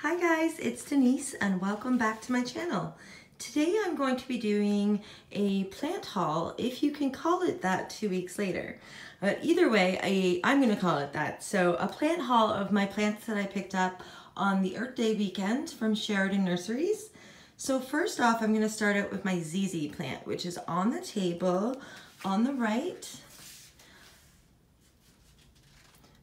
Hi guys, it's Denise and welcome back to my channel. Today I'm going to be doing a plant haul, if you can call it that 2 weeks later. But either way, I'm going to call it that. So a plant haul of my plants that I picked up on the Earth Day weekend from Sheridan Nurseries. So first off, I'm going to start out with my Zizi plant, which is on the table on the right.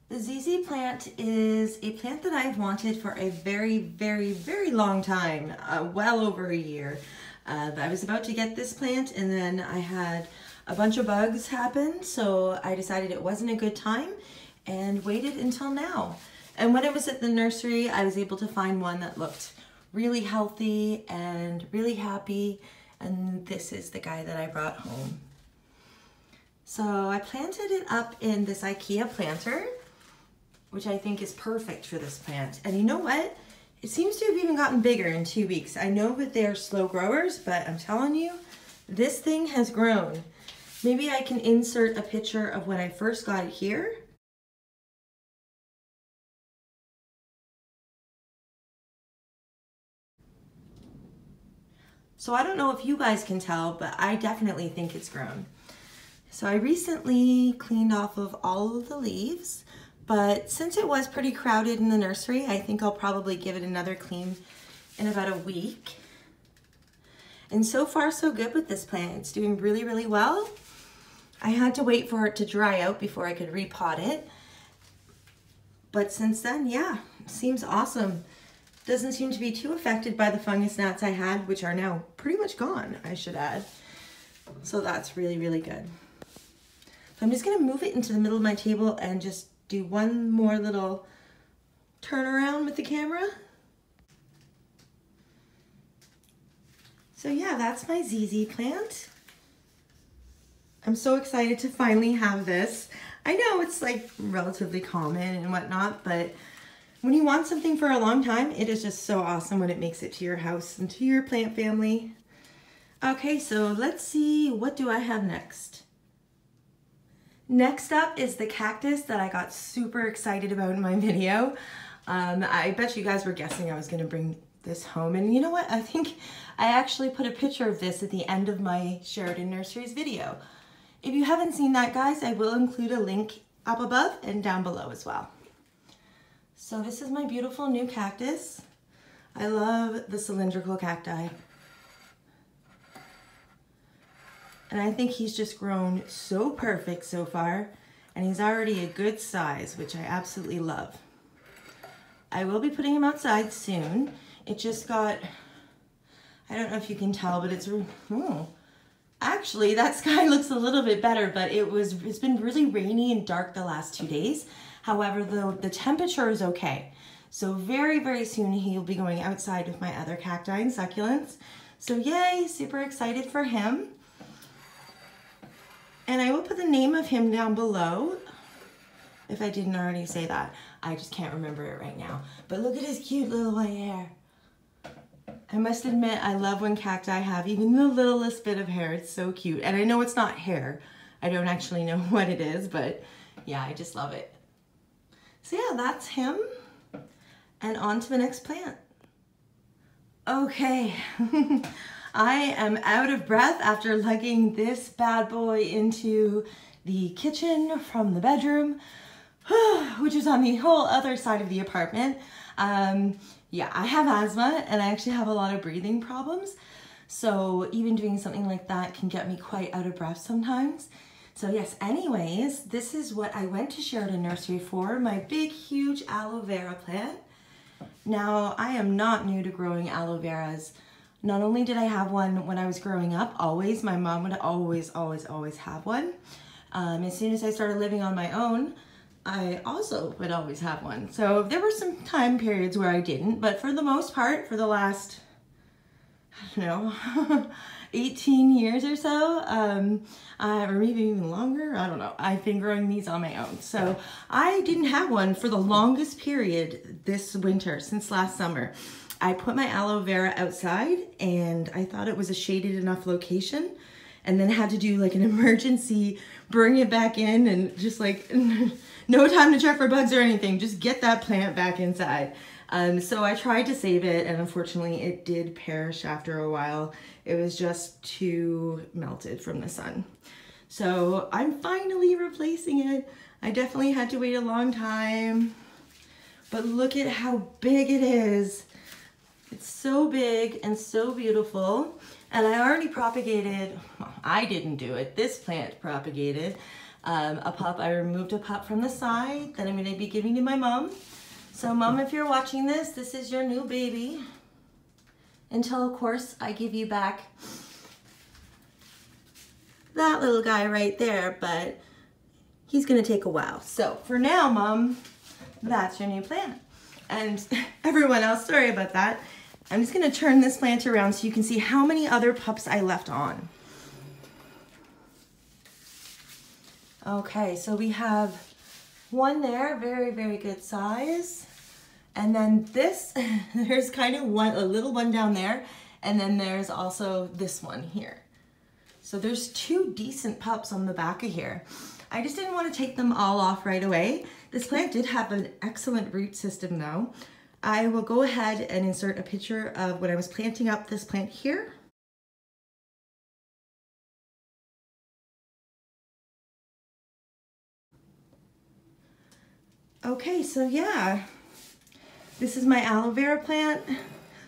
The Zizi plant is a plant that I've wanted for a very long time, well over a year. I was about to get this plant and then I had a bunch of bugs happen, so I decided it wasn't a good time and waited until now. And when I was at the nursery, I was able to find one that looked really healthy and really happy, and this is the guy that I brought home. So I planted it up in this IKEA planter, which I think is perfect for this plant. And you know what? It seems to have even gotten bigger in 2 weeks. I know that they're slow growers, but I'm telling you, this thing has grown. Maybe I can insert a picture of when I first got it here. So I don't know if you guys can tell, but I definitely think it's grown. So I recently cleaned off of all of the leaves. But since it was pretty crowded in the nursery, I think I'll probably give it another clean in about a week. And so far, so good with this plant. It's doing really well. I had to wait for it to dry out before I could repot it. But since then, yeah, it seems awesome. Doesn't seem to be too affected by the fungus gnats I had, which are now pretty much gone, I should add. So that's really good. So I'm just gonna move it into the middle of my table and just do one more little turn around with the camera. So yeah, that's my Zizi plant. I'm so excited to finally have this. I know it's like relatively common and whatnot, but when you want something for a long time, it is just so awesome when it makes it to your house and to your plant family. Okay, so let's see, what do I have next? Next up is the cactus that I got super excited about in my video. I bet you guys were guessing I was going to bring this home. And you know what? I think I actually put a picture of this at the end of my Sheridan Nurseries video. If you haven't seen that, guys, I will include a link up above and down below as well. So this is my beautiful new cactus. I love the cylindrical cacti. And I think he's just grown so perfect so far, and he's already a good size, which I absolutely love. I will be putting him outside soon. It just got, I don't know if you can tell, but it's, actually that sky looks a little bit better, but it's been really rainy and dark the last 2 days. However, the temperature is okay. So very soon he'll be going outside with my other cacti and succulents. So yay, super excited for him. And I will put the name of him down below, if I didn't already say that. I just can't remember it right now. But look at his cute little white hair. I must admit, I love when cacti have even the littlest bit of hair. It's so cute. And I know it's not hair. I don't actually know what it is, but yeah, I just love it. So yeah, that's him. And on to the next plant. Okay. I am out of breath after lugging this bad boy into the kitchen from the bedroom, which is on the whole other side of the apartment. Yeah, I have asthma and I actually have a lot of breathing problems. So even doing something like that can get me quite out of breath sometimes. So yes, anyways, this is what I went to Sheridan Nursery for, my big, huge aloe vera plant. Now, I am not new to growing aloe veras. Not only did I have one when I was growing up, always, my mom would always have one. As soon as I started living on my own, I also would always have one. So there were some time periods where I didn't, but for the most part, for the last, I don't know, 18 years or so, or maybe even longer, I don't know, I've been growing these on my own. So I didn't have one for the longest period this winter, since last summer. I put my aloe vera outside and I thought it was a shaded enough location, and then had to do like an emergency, bring it back in and just like no time to check for bugs or anything. Just get that plant back inside. So I tried to save it, and unfortunately it did perish after a while. It was just too melted from the sun. So I'm finally replacing it. I definitely had to wait a long time, but look at how big it is. It's so big and so beautiful. And I already propagated, well, I didn't do it, this plant propagated a pup. I removed a pup from the side that I'm gonna be giving to my mom. So Mom, if you're watching this, this is your new baby. Until, of course, I give you back that little guy right there, but he's gonna take a while. So for now, Mom, that's your new plant. And everyone else, sorry about that. I'm just gonna turn this plant around so you can see how many other pups I left on. Okay, so we have one there, very, very good size. And then this, there's kind of a little one down there. And then there's also this one here. So there's two decent pups on the back of here. I just didn't want to take them all off right away. This plant did have an excellent root system though. I will go ahead and insert a picture of when I was planting up this plant here. Okay, so yeah, this is my aloe vera plant.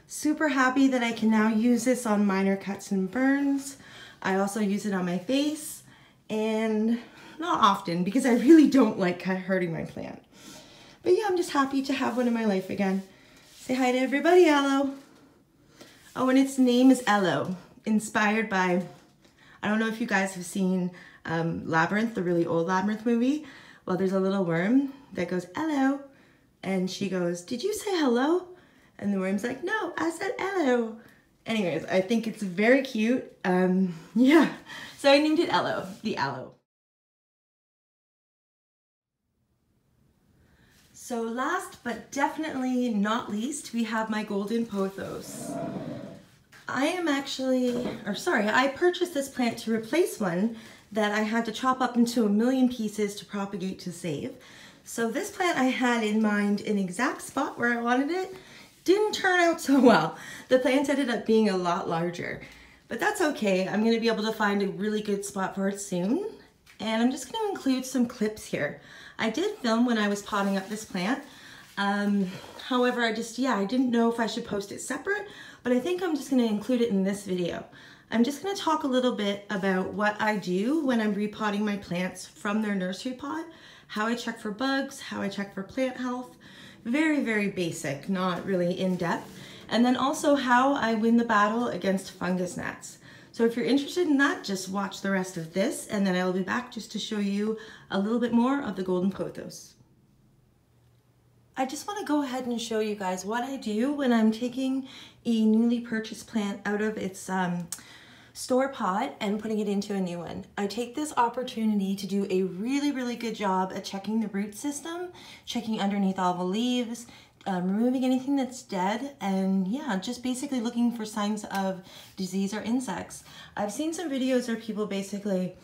Super happy that I can now use this on minor cuts and burns. I also use it on my face, and not often because I really don't like hurting my plant. But yeah, I'm just happy to have one in my life again. Say hi to everybody, Aloe. Oh, and its name is Aloe, inspired by, I don't know if you guys have seen Labyrinth, the really old Labyrinth movie. Well, there's a little worm that goes, "Hello," and she goes, "Did you say hello?" And the worm's like, "No, I said hello." Anyways, I think it's very cute. Yeah, so I named it Aloe, the aloe. So last but definitely not least, we have my golden pothos. I purchased this plant to replace one that I had to chop up into 1,000,000 pieces to propagate to save. So this plant I had in mind an exact spot where I wanted it. Didn't turn out so well. The plant ended up being a lot larger, but that's okay. I'm gonna be able to find a really good spot for it soon. And I'm just gonna include some clips here. I did film when I was potting up this plant. However, I didn't know if I should post it separate, but I think I'm just gonna include it in this video. I'm just gonna talk a little bit about what I do when I'm repotting my plants from their nursery pot, how I check for bugs, how I check for plant health. Very, very basic, not really in depth. And then also how I win the battle against fungus gnats. So if you're interested in that, just watch the rest of this, and then I'll be back just to show you a little bit more of the golden pothos. I just want to go ahead and show you guys what I do when I'm taking a newly purchased plant out of its store pot and putting it into a new one. I take this opportunity to do a really, really good job at checking the root system, checking underneath all the leaves, removing anything that's dead, and yeah, just basically looking for signs of disease or insects. I've seen some videos where people basically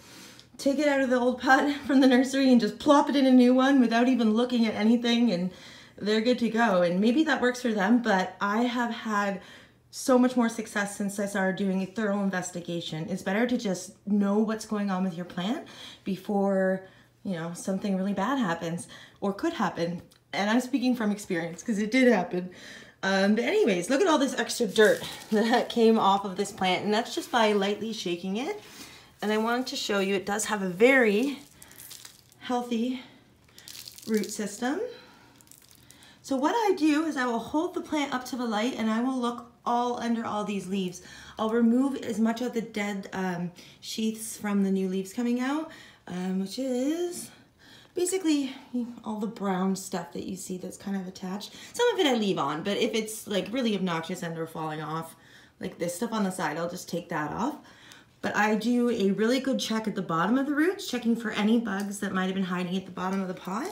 take it out of the old pot from the nursery and just plop it in a new one without even looking at anything, and they're good to go. And maybe that works for them, but I have had so much more success since I started doing a thorough investigation. It's better to just know what's going on with your plant before, you know, something really bad happens or could happen. And I'm speaking from experience because it did happen. But anyways, look at all this extra dirt that came off of this plant, and that's just by lightly shaking it. And I wanted to show you it does have a very healthy root system. So what I do is I will hold the plant up to the light and I will look all under all these leaves. I'll remove as much of the dead sheaths from the new leaves coming out, which is basically all the brown stuff that you see that's kind of attached. Some of it I leave on, but if it's like really obnoxious and they're falling off, like this stuff on the side, I'll just take that off. But I do a really good check at the bottom of the roots, checking for any bugs that might have been hiding at the bottom of the pot,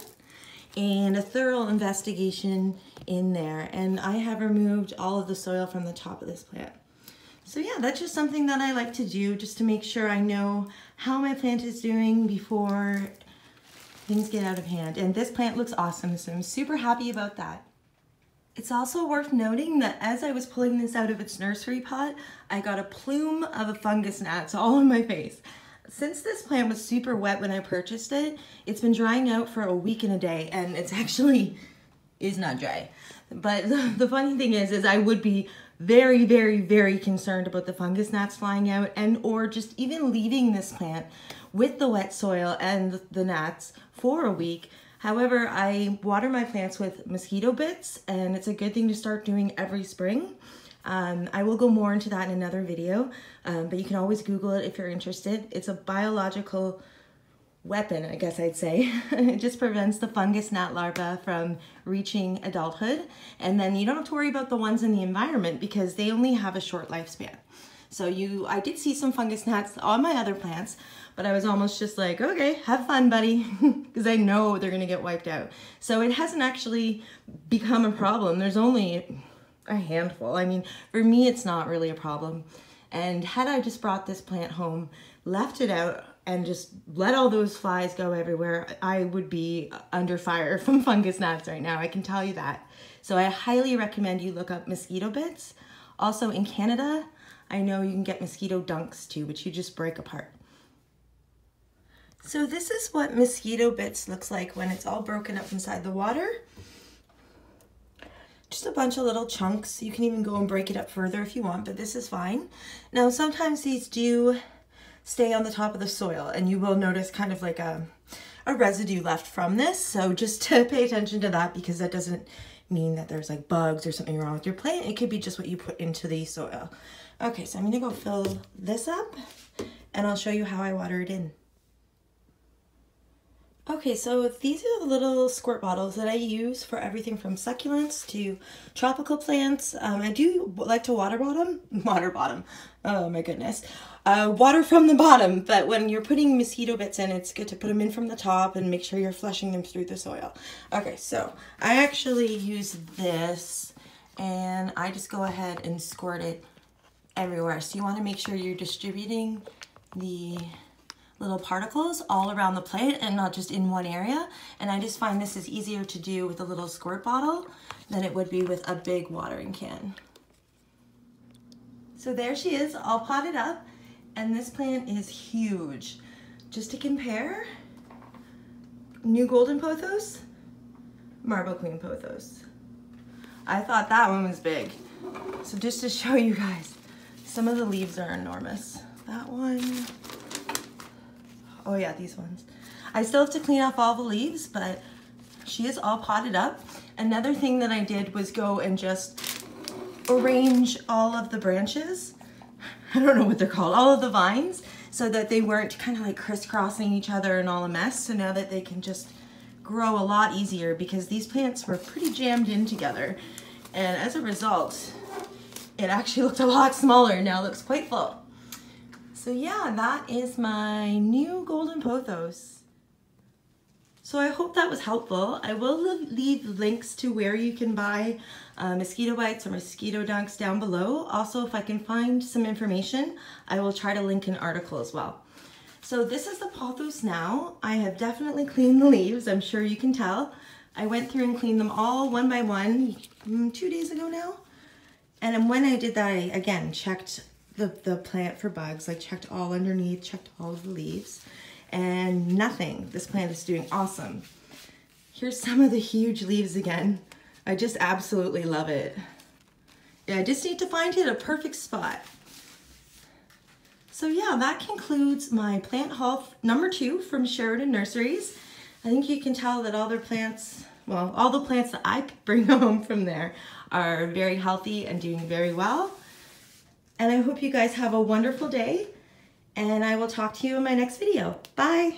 and a thorough investigation in there. And I have removed all of the soil from the top of this plant. So yeah, that's just something that I like to do just to make sure I know how my plant is doing before things get out of hand. And this plant looks awesome, so I'm super happy about that. It's also worth noting that as I was pulling this out of its nursery pot, I got a plume of a fungus gnats all on my face. Since this plant was super wet when I purchased it, it's been drying out for a week and a day, and it's actually is not dry. But the funny thing is I would be very, very, very concerned about the fungus gnats flying out, and or just even leaving this plant with the wet soil and the gnats for a week. However, I water my plants with Mosquito Bits, and it's a good thing to start doing every spring. I will go more into that in another video, but you can always Google it if you're interested. It's a biological weapon, I guess I'd say. It just prevents the fungus gnat larvae from reaching adulthood, and then you don't have to worry about the ones in the environment because they only have a short lifespan. So I did see some fungus gnats on my other plants, but I was almost just like, okay, have fun, buddy, because I know they're gonna get wiped out. So it hasn't actually become a problem. There's only a handful. I mean, for me, it's not really a problem. And had I just brought this plant home, left it out, and just let all those flies go everywhere, I would be under fire from fungus gnats right now, I can tell you that. So I highly recommend you look up Mosquito Bits. Also in Canada, I know you can get Mosquito Dunks too, which you just break apart. So this is what Mosquito Bits looks like when it's all broken up inside the water. Just a bunch of little chunks. You can even go and break it up further if you want, but this is fine. Now sometimes these do stay on the top of the soil, and you will notice kind of like a residue left from this. So just to pay attention to that, because that doesn't mean that there's like bugs or something wrong with your plant. It could be just what you put into the soil. Okay, so I'm gonna go fill this up and I'll show you how I water it in. Okay, so these are the little squirt bottles that I use for everything from succulents to tropical plants. I do like to water bottom, oh my goodness. Water from the bottom, but when you're putting Mosquito Bits in, it's good to put them in from the top and make sure you're flushing them through the soil. Okay, so I actually use this, and I just go ahead and squirt it everywhere. So you want to make sure you're distributing the little particles all around the plant and not just in one area. And I just find this is easier to do with a little squirt bottle than it would be with a big watering can. So there she is, all potted up, and this plant is huge. Just to compare, new golden pothos, marble queen pothos. I thought that one was big. So just to show you guys, some of the leaves are enormous. That one, oh yeah, these ones. I still have to clean off all the leaves, but she is all potted up. Another thing that I did was go and just arrange all of the branches. I don't know what they're called, all of the vines, so that they weren't kind of like crisscrossing each other and all a mess. So now that they can just grow a lot easier, because these plants were pretty jammed in together. And as a result, it actually looked a lot smaller. Now it looks quite full. So yeah, that is my new golden pothos. So I hope that was helpful. I will leave links to where you can buy mosquito bites or mosquito dunks down below. Also, if I can find some information, I will try to link an article as well. So this is the pothos now. I have definitely cleaned the leaves, I'm sure you can tell. I went through and cleaned them all one by one 2 days ago now. And when I did that, I again checked the plant for bugs. I checked all underneath, checked all of the leaves, and nothing. This plant is doing awesome. Here's some of the huge leaves again. I just absolutely love it. Yeah, I just need to find it a perfect spot. So yeah, that concludes my plant haul number 2 from Sheridan Nurseries. I think you can tell that all their plants, well, all the plants that I bring home from there are very healthy and doing very well. And I hope you guys have a wonderful day, and I will talk to you in my next video. Bye.